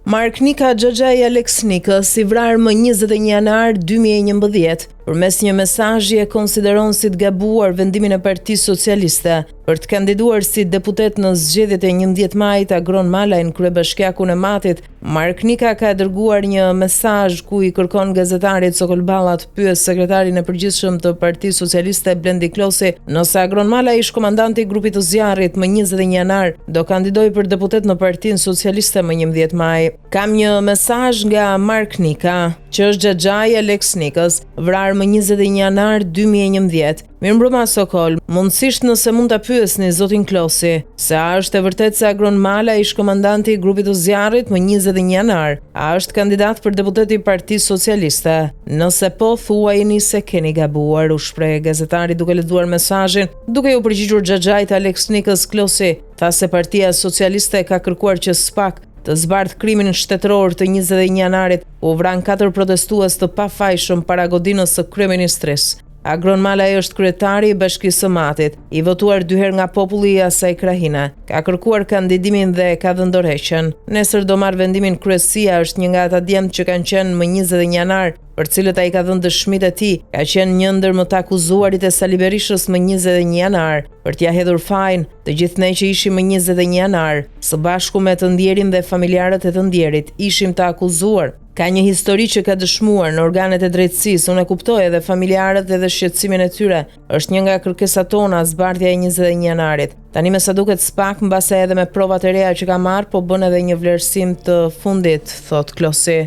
Mark Nika Xhaxhai Alex Nikës, i vrarë më 21 janar 2011, përmes një mesazhi e konsideron si të gabuar vendimin e Partisë Socialiste për të kandiduar si deputet në zgjedhjet e 11 majit Agron Malaj në kryebashkiakun e Matit. Mark Nika ka dërguar një mesazh ku i kërkon gazetarit Sokol Balla të pyes sekretarin e përgjithshëm të Partisë Socialiste Blendi Klosi nëse Agron Malaj, ish komandanti i grupit të zjarrit, më 21 janar do kandidoj për deputet në Partinë Socialiste më 11 maj. Kam një mesazh nga Mark Nika, që është Xhaxhai Alex Nikës, vrarë më 21 janar 2011. Mirëmbrëma Sokol, mundësisht nëse mund ta pyesni zotin Klosi, se a është e vërtet se Agron Malaj, ish komandanti i grupit të zjarrit më 21 janar, a është kandidat për deputet i Partisë Socialiste? Nëse po, thuajini se keni gabuar, u shpreh gazetari duke lexuar mesazhin. Duke u përgjigjur Xhaxhait Alex Nikës, Klosi tha se Partia Socialiste ka kërkuar që SPAK të zbardh krimin shtetëror të 21 janarit, u vran 4 protestues të pafajshëm para godinës së kryeministrisë. Agron Malaj është kryetari i Bashkisë së Matit, i votuar 2 herë nga populli i asaj krahine. Ka kërkuar kandidimin dhe ka dhënë dorëheqjen. Nesër do marrë vendimin kryesia, është një nga ata djemtë që kanë qenë më 21 janar, për cilët ai ka dhënë dëshmitë e tij. Ka qenë një ndër më të akuzuarit e Sali Berishës më 21 janar, për t'ia hedhur fajin të gjithë ne që ishim më 21 janar, së bashku me të ndjerin dhe familjarët e të ndjerit, ishim të akuzuar. Ka një histori që ka dëshmuar në organet e drejtësisë, unë e kuptoj edhe familjarët edhe shqetësimin e tyre. Është një nga kërkesat tona zbardhja e 21 janarit. Tani me sa duket SPAK, mbase edhe me provat e reja që ka marrë, po bën edhe një vlerësim të fundit, thot Klosi.